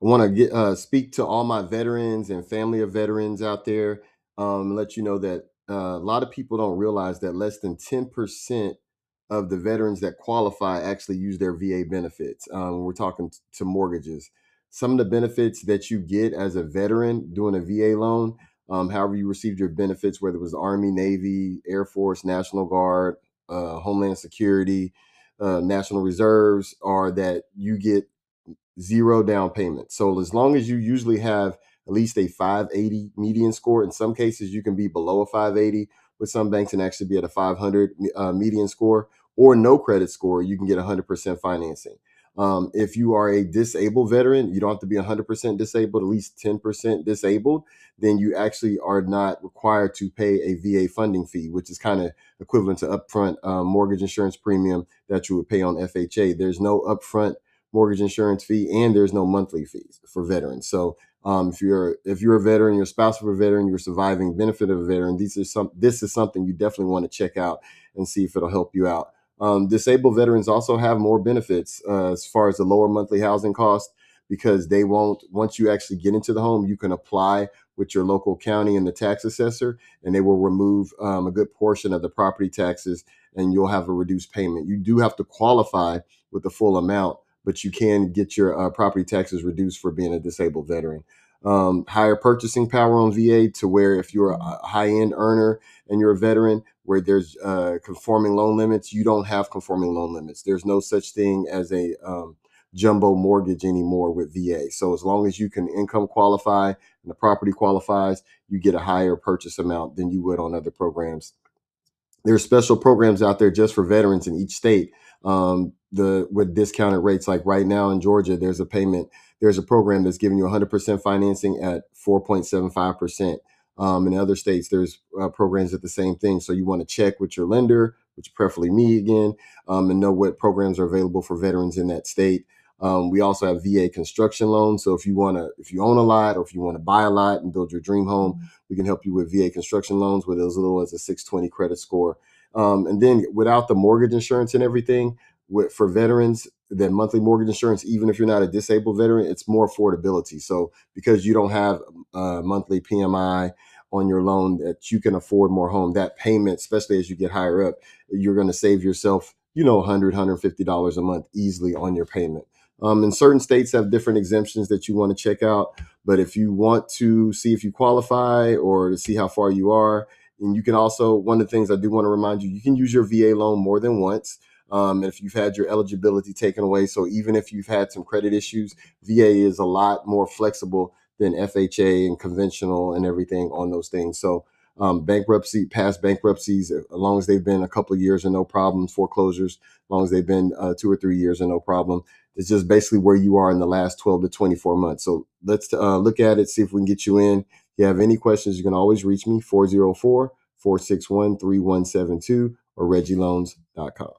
I want to get speak to all my veterans and family of veterans out there. Let you know that a lot of people don't realize that less than 10% of the veterans that qualify actually use their VA benefits. When we're talking to mortgages. Some of the benefits that you get as a veteran doing a VA loan, however you received your benefits, whether it was Army, Navy, Air Force, National Guard, Homeland Security, National Reserves, are that you get zero down payment. So as long as you usually have at least a 580 median score, in some cases you can be below a 580 with some banks and actually be at a 500 median score, or no credit score, you can get 100% financing. If you are a disabled veteran, you don't have to be 100% disabled, at least 10% disabled, then you actually are not required to pay a VA funding fee, which is kind of equivalent to upfront mortgage insurance premium that you would pay on FHA. There's no upfront mortgage insurance fee, and there's no monthly fees for veterans. So if you're a veteran, you're a spouse of a veteran, you're surviving benefit of a veteran, this is something you definitely want to check out and see if it'll help you out. Disabled veterans also have more benefits as far as the lower monthly housing cost, because they won't, once you actually get into the home, you can apply with your local county and the tax assessor, and they will remove a good portion of the property taxes, and you'll have a reduced payment. You do have to qualify with the full amount, but you can get your property taxes reduced for being a disabled veteran. Higher purchasing power on VA, to where if you're a high end earner and you're a veteran, where there's conforming loan limits, you don't have conforming loan limits. There's no such thing as a jumbo mortgage anymore with VA. So as long as you can income qualify and the property qualifies, you get a higher purchase amount than you would on other programs. There's special programs out there just for veterans in each state, the with discounted rates. Like right now in Georgia, there's a program that's giving you 100% financing at 4.75%. In other states, there's programs at the same thing. So you want to check with your lender, which preferably me again, and know what programs are available for veterans in that state. We also have VA construction loans. So if you own a lot, or if you want to buy a lot and build your dream home, we can help you with VA construction loans with as little as a 620 credit score. And then without the mortgage insurance and everything, for veterans, the monthly mortgage insurance, even if you're not a disabled veteran, it's more affordability. So because you don't have monthly PMI on your loan, that you can afford more home, that payment, especially as you get higher up, you're going to save yourself, $100, $150 a month easily on your payment. And certain states have different exemptions that you want to check out. But if you want to see if you qualify, or to see how far you are, and you can also, one of the things I do want to remind you, you can use your VA loan more than once. If you've had your eligibility taken away. So even if you've had some credit issues, VA is a lot more flexible than FHA and conventional and everything on those things. So past bankruptcies, as long as they've been a couple of years and no problems, foreclosures, as long as they've been 2 or 3 years and no problem. It's just basically where you are in the last 12 to 24 months. So let's look at it, see if we can get you in. If you have any questions, you can always reach me, 404-461-3172 or reggieloans.com.